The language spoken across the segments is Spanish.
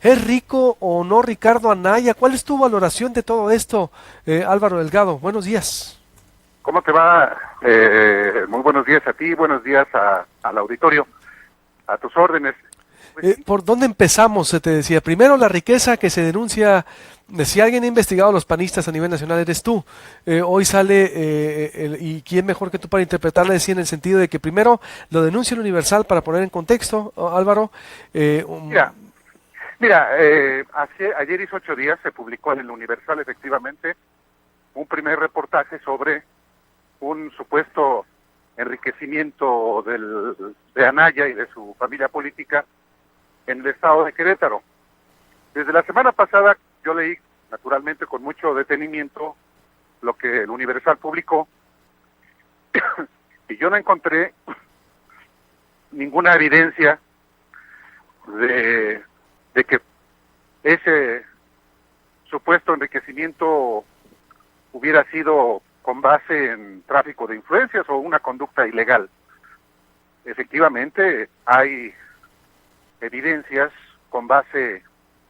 ¿Es rico o no Ricardo Anaya? ¿Cuál es tu valoración de todo esto, Álvaro Delgado? Buenos días. ¿Cómo te va? Muy buenos días a ti, buenos días al auditorio, a tus órdenes. Pues sí, ¿Por dónde empezamos? Se te decía. Primero, la riqueza que se denuncia. Si alguien ha investigado a los panistas a nivel nacional, eres tú. Hoy sale, y quién mejor que tú para interpretarla, decía en el sentido de que primero lo denuncia el Universal para poner en contexto, Álvaro. eh, um, mira, ayer hizo 8 días se publicó en el Universal efectivamente un primer reportaje sobre un supuesto enriquecimiento de Anaya y de su familia política en el estado de Querétaro. Desde la semana pasada yo leí, naturalmente con mucho detenimiento, lo que el Universal publicó y yo no encontré ninguna evidencia de que ese supuesto enriquecimiento hubiera sido con base en tráfico de influencias o una conducta ilegal. Efectivamente, hay evidencias con base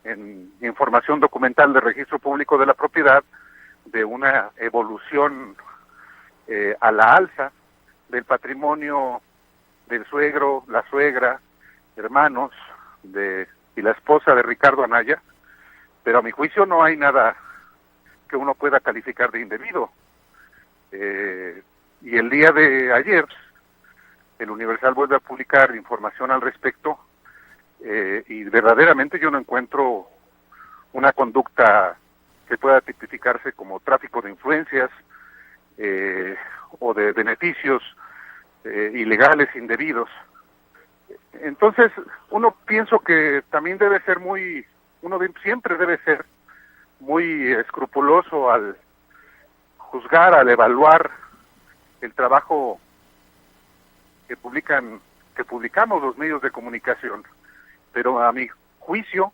en información documental de registro público de la propiedad de una evolución a la alza del patrimonio del suegro, la suegra, hermanos y la esposa de Ricardo Anaya, pero a mi juicio no hay nada que uno pueda calificar de indebido. Y el día de ayer, el Universal vuelve a publicar información al respecto, y verdaderamente yo no encuentro una conducta que pueda tipificarse como tráfico de influencias o de beneficios ilegales, indebidos. Entonces, pienso que también debe ser siempre debe ser muy escrupuloso al juzgar, al evaluar el trabajo que publicamos los medios de comunicación. Pero a mi juicio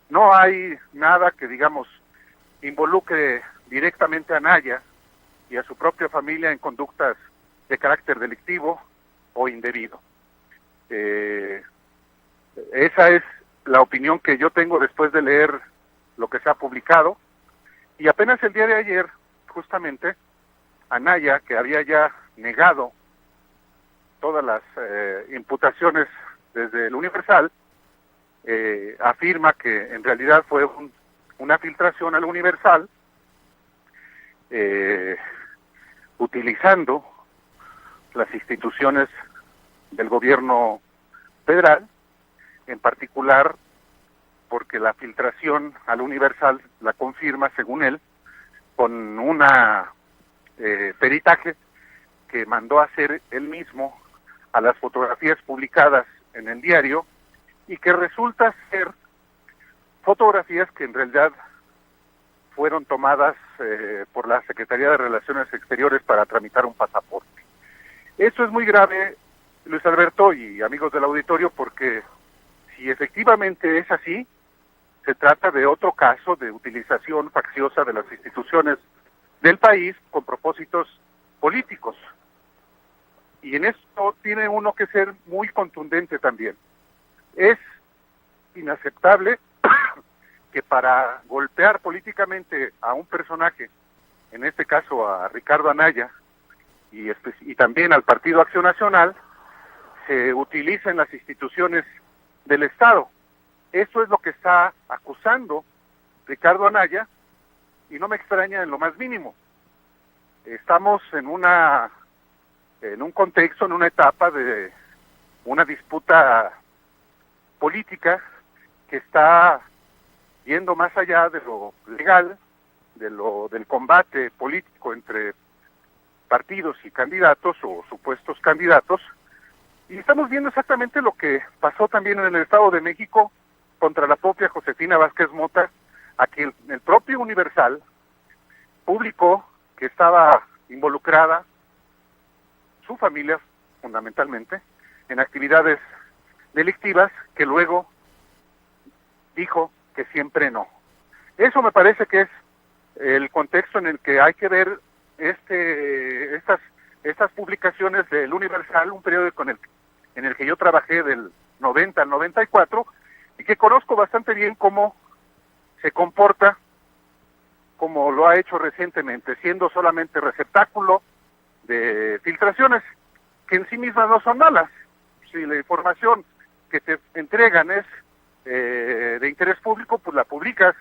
no hay nada que, digamos, involucre directamente a Anaya y a su propia familia en conductas de carácter delictivo o indebido. Esa es la opinión que yo tengo después de leer lo que se ha publicado, y apenas el día de ayer, justamente, Anaya, que había ya negado todas las imputaciones desde el Universal, afirma que en realidad fue una filtración al Universal, utilizando las instituciones del gobierno federal, en particular porque la filtración al Universal la confirma, según él, con una peritaje que mandó a hacer él mismo a las fotografías publicadas en el diario, y que resulta ser fotografías que en realidad fueron tomadas por la Secretaría de Relaciones Exteriores para tramitar un pasaporte. Eso es muy grave, Luis Alberto y amigos del auditorio, porque si efectivamente es así, se trata de otro caso de utilización facciosa de las instituciones del país con propósitos políticos. Y en esto tiene uno que ser muy contundente también. Es inaceptable que para golpear políticamente a un personaje, en este caso a Ricardo Anaya, y también al Partido Acción Nacional, se utilicen las instituciones del Estado. Eso es lo que está acusando Ricardo Anaya, y no me extraña en lo más mínimo. Estamos en un contexto, en una etapa de una disputa política que está yendo más allá de lo legal, del combate político entre partidos y candidatos o supuestos candidatos, y estamos viendo exactamente lo que pasó también en el Estado de México contra la propia Josefina Vázquez Mota, a quien el propio Universal publicó que estaba involucrada su familia, fundamentalmente, en actividades delictivas, que luego dijo que siempre no. Eso me parece que es el contexto en el que hay que ver estas publicaciones del Universal, un periódico en el que yo trabajé del 90 al 94, y que conozco bastante bien cómo se comporta, como lo ha hecho recientemente, siendo solamente receptáculo de filtraciones que en sí mismas no son malas. Si la información que te entregan es de interés público, pues la publicas,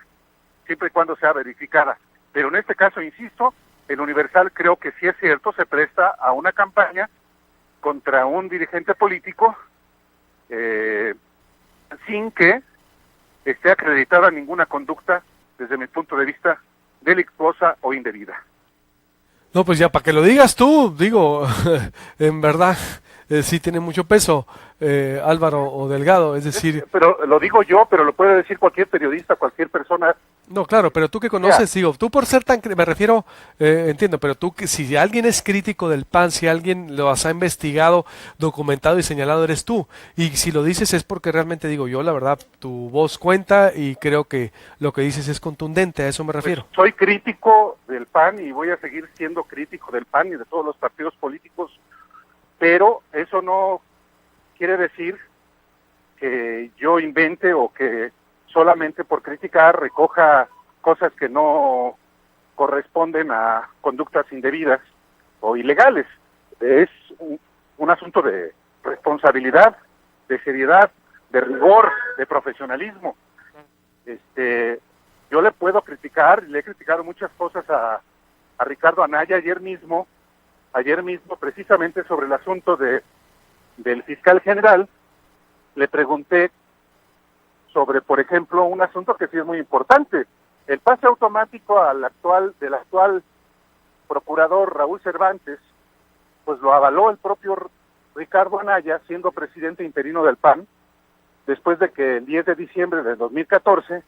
siempre y cuando sea verificada. Pero en este caso, insisto, el Universal creo que sí es cierto, se presta a una campaña contra un dirigente político sin que esté acreditada ninguna conducta, desde mi punto de vista, delictuosa o indebida. No, pues ya, para que lo digas tú, digo, en verdad, sí tiene mucho peso, Álvaro o Delgado, es decir... Pero lo digo yo, pero lo puede decir cualquier periodista, cualquier persona. No, claro, pero tú que conoces, digo, tú por ser tan, me refiero, entiendo, pero tú que si alguien es crítico del PAN, si alguien lo has investigado, documentado y señalado, eres tú. Y si lo dices es porque realmente digo yo, la verdad, tu voz cuenta y creo que lo que dices es contundente, a eso me refiero. Pues soy crítico del PAN y voy a seguir siendo crítico del PAN y de todos los partidos políticos, pero eso no quiere decir que yo invente o que solamente por criticar recoja cosas que no corresponden a conductas indebidas o ilegales. Es un asunto de responsabilidad, de seriedad, de rigor, de profesionalismo. Yo le puedo criticar, le he criticado muchas cosas a Ricardo Anaya ayer mismo precisamente sobre el asunto del fiscal general. Le pregunté sobre, por ejemplo, un asunto que sí es muy importante, el pase automático del actual procurador Raúl Cervantes, pues lo avaló el propio Ricardo Anaya, siendo presidente interino del PAN, después de que el 10 de diciembre de 2014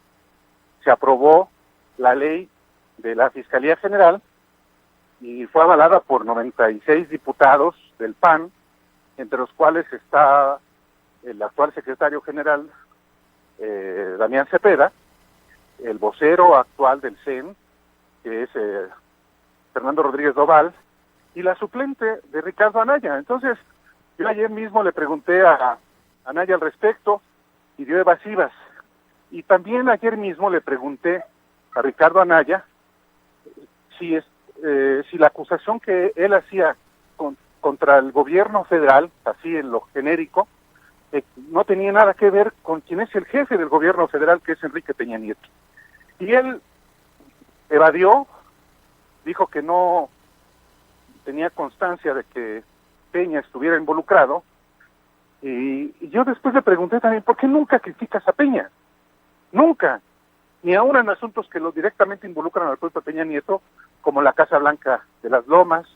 se aprobó la ley de la Fiscalía General y fue avalada por 96 diputados del PAN, entre los cuales está el actual secretario general Damián Cepeda, el vocero actual del CEN, que es Fernando Rodríguez Doval, y la suplente de Ricardo Anaya. Entonces, yo ayer mismo le pregunté a Anaya al respecto y dio evasivas. Y también ayer mismo le pregunté a Ricardo Anaya si la acusación que él hacía contra el gobierno federal, así en lo genérico, no tenía nada que ver con quien es el jefe del gobierno federal, que es Enrique Peña Nieto. Y él evadió, dijo que no tenía constancia de que Peña estuviera involucrado, y yo después le pregunté también, ¿por qué nunca criticas a Peña? Nunca, ni aún en asuntos que directamente involucran al propio Peña Nieto, como la Casa Blanca de las Lomas,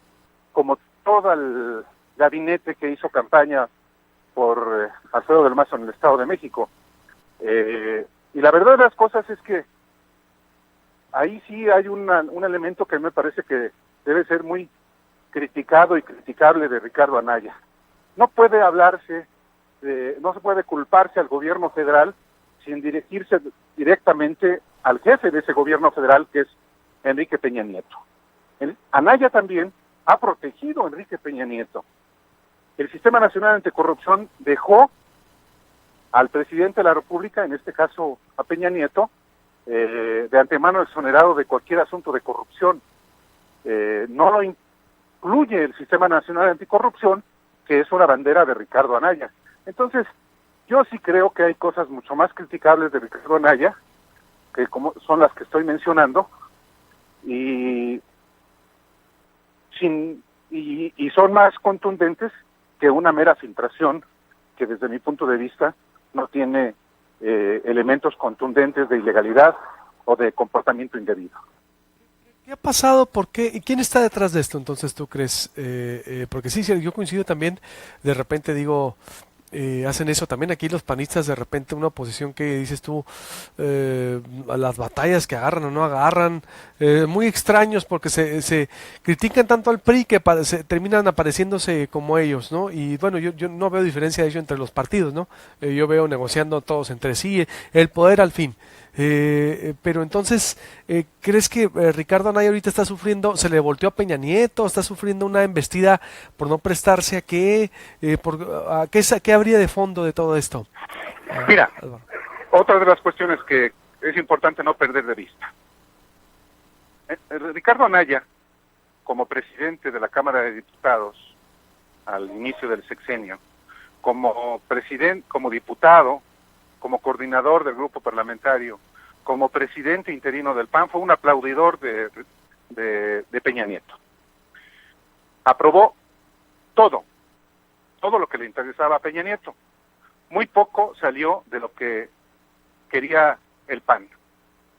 como todo el gabinete que hizo campaña por Alfredo del Mazo en el Estado de México. Y la verdad de las cosas es que ahí sí hay un elemento que me parece que debe ser muy criticado y criticable de Ricardo Anaya. No puede hablarse, no se puede culparse al gobierno federal sin dirigirse directamente al jefe de ese gobierno federal, que es Enrique Peña Nieto. Anaya también ha protegido a Enrique Peña Nieto. El Sistema Nacional Anticorrupción dejó al presidente de la República, en este caso a Peña Nieto, de antemano exonerado de cualquier asunto de corrupción. No lo incluye el Sistema Nacional Anticorrupción, que es una bandera de Ricardo Anaya. Entonces, yo sí creo que hay cosas mucho más criticables de Ricardo Anaya, que como son las que estoy mencionando, y son más contundentes que una mera filtración que desde mi punto de vista no tiene elementos contundentes de ilegalidad o de comportamiento indebido. ¿Qué ha pasado? ¿Por qué? ¿Y quién está detrás de esto entonces tú crees? Porque sí, yo coincido también, de repente digo, hacen eso también aquí los panistas, de repente una oposición que dices tú, a las batallas que agarran o no agarran, muy extraños porque se critican tanto al PRI que terminan apareciéndose como ellos, ¿no? Y bueno, yo no veo diferencia de ello entre los partidos, ¿no? Yo veo negociando todos entre sí, el poder al fin. Pero entonces, ¿crees que Ricardo Anaya ahorita está sufriendo, se le volteó a Peña Nieto, está sufriendo una embestida por no prestarse a qué habría de fondo de todo esto? Mira, Otra de las cuestiones que es importante no perder de vista. Ricardo Anaya, como presidente de la Cámara de Diputados al inicio del sexenio, como presidente, como diputado, como coordinador del grupo parlamentario, como presidente interino del PAN, fue un aplaudidor de Peña Nieto. Aprobó todo lo que le interesaba a Peña Nieto. Muy poco salió de lo que quería el PAN.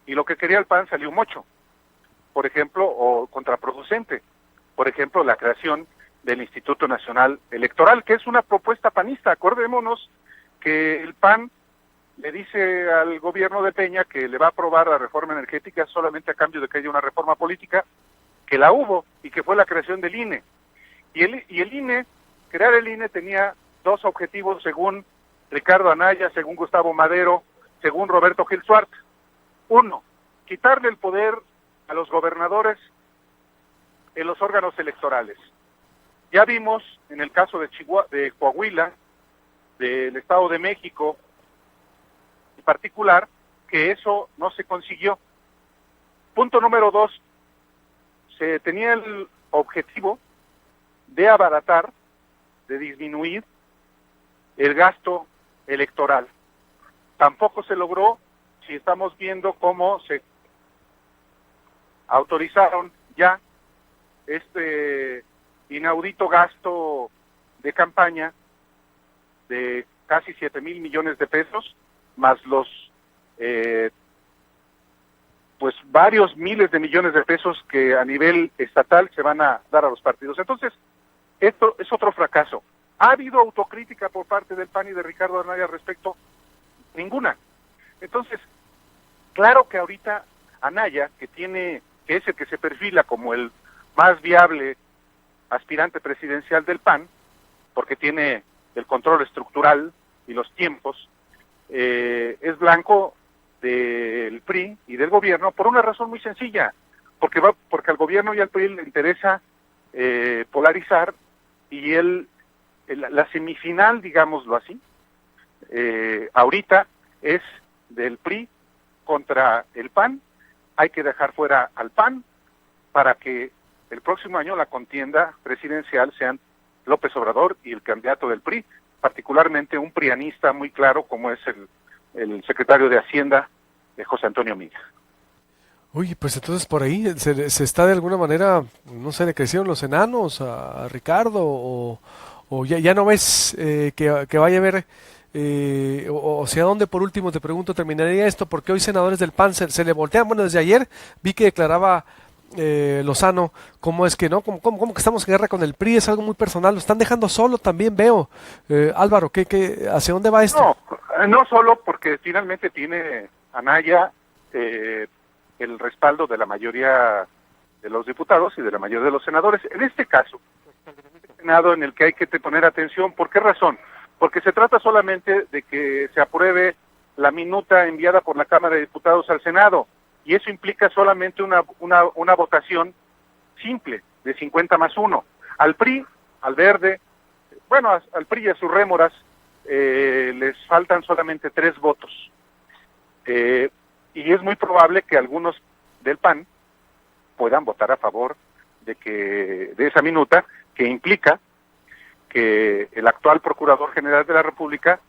Y lo que quería el PAN salió mucho. Por ejemplo, o contraproducente. Por ejemplo, la creación del Instituto Nacional Electoral, que es una propuesta panista. Acordémonos que el PAN le dice al gobierno de Peña que le va a aprobar la reforma energética solamente a cambio de que haya una reforma política, que la hubo, y que fue la creación del INE. Y el INE, crear el INE tenía dos objetivos según Ricardo Anaya, según Gustavo Madero, según Roberto Gil Suárez. Uno, quitarle el poder a los gobernadores en los órganos electorales. Ya vimos en el caso de Coahuila, del Estado de México en particular, que eso no se consiguió. Punto número 2, se tenía el objetivo de abaratar, de disminuir el gasto electoral. Tampoco se logró, si estamos viendo cómo se autorizaron ya este inaudito gasto de campaña de casi 7,000 millones de pesos, más los pues varios miles de millones de pesos que a nivel estatal se van a dar a los partidos. Entonces, esto es otro fracaso. ¿Ha habido autocrítica por parte del PAN y de Ricardo Anaya al respecto? Ninguna. Entonces, claro que ahorita Anaya, que es el que se perfila como el más viable aspirante presidencial del PAN, porque tiene el control estructural y los tiempos, es blanco del PRI y del gobierno por una razón muy sencilla, porque al gobierno y al PRI le interesa polarizar, y la semifinal, digámoslo así, ahorita es del PRI contra el PAN. Hay que dejar fuera al PAN para que el próximo año la contienda presidencial sean López Obrador y el candidato del PRI, particularmente un prianista muy claro como es el secretario de Hacienda, José Antonio Milla. Uy, pues entonces por ahí se está de alguna manera, no sé, le crecieron los enanos a Ricardo, o ya no ves que vaya a haber, o sea, ¿dónde por último te pregunto terminaría esto? Porque hoy senadores del PAN se le voltean. Bueno, desde ayer vi que declaraba Lozano, cómo es que no, cómo que estamos en guerra con el PRI, es algo muy personal, lo están dejando solo también, veo. Álvaro, ¿hacia dónde va esto? No solo, porque finalmente tiene Anaya el respaldo de la mayoría de los diputados y de la mayoría de los senadores. En este caso, Senado en el que hay que poner atención. ¿Por qué razón? Porque se trata solamente de que se apruebe la minuta enviada por la Cámara de Diputados al Senado, y eso implica solamente una votación simple de 50+1. Al PRI, al Verde, bueno, al PRI y a sus rémoras les faltan solamente 3 votos. Y es muy probable que algunos del PAN puedan votar a favor de esa minuta, que implica que el actual Procurador General de la República,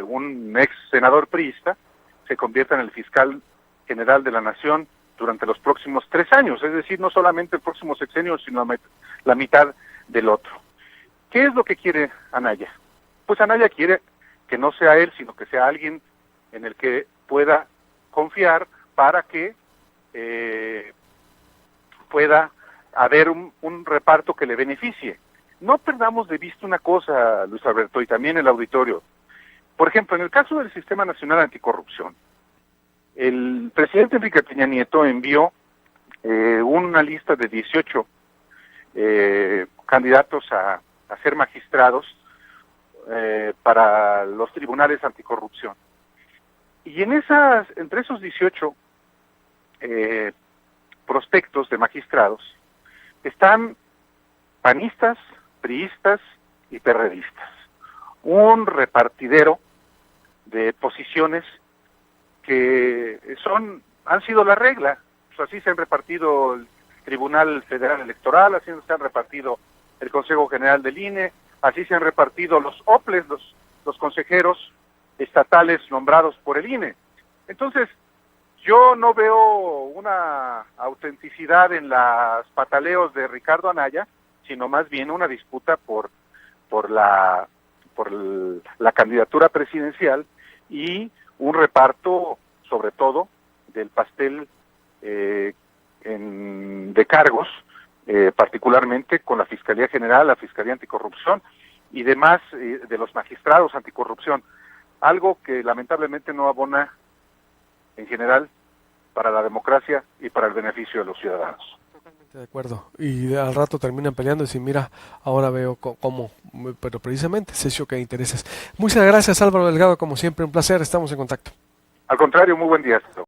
un ex senador priista, se convierta en el fiscal general de la Nación durante los próximos 3 años, es decir, no solamente el próximo sexenio, sino la mitad del otro. ¿Qué es lo que quiere Anaya? Pues Anaya quiere que no sea él, sino que sea alguien en el que pueda confiar para que pueda haber un reparto que le beneficie. No perdamos de vista una cosa, Luis Alberto, y también el auditorio. Por ejemplo, en el caso del Sistema Nacional Anticorrupción, el presidente Enrique Peña Nieto envió una lista de 18 candidatos a ser magistrados para los tribunales anticorrupción. Y entre esos 18 prospectos de magistrados están panistas, priistas y perredistas. Un repartidero de posiciones que han sido la regla. Pues así se han repartido el Tribunal Federal Electoral, así se han repartido el Consejo General del INE, así se han repartido los OPLES, los consejeros estatales nombrados por el INE. Entonces, yo no veo una autenticidad en los pataleos de Ricardo Anaya, sino más bien una disputa por la candidatura presidencial y un reparto, sobre todo, del pastel de cargos, particularmente con la Fiscalía General, la Fiscalía Anticorrupción y demás de los magistrados anticorrupción, algo que lamentablemente no abona en general para la democracia y para el beneficio de los ciudadanos. De acuerdo, y al rato terminan peleando y decir, mira, ahora veo cómo, pero precisamente es eso que intereses. Muchas gracias, Álvaro Delgado, como siempre, un placer, estamos en contacto. Al contrario, muy buen día.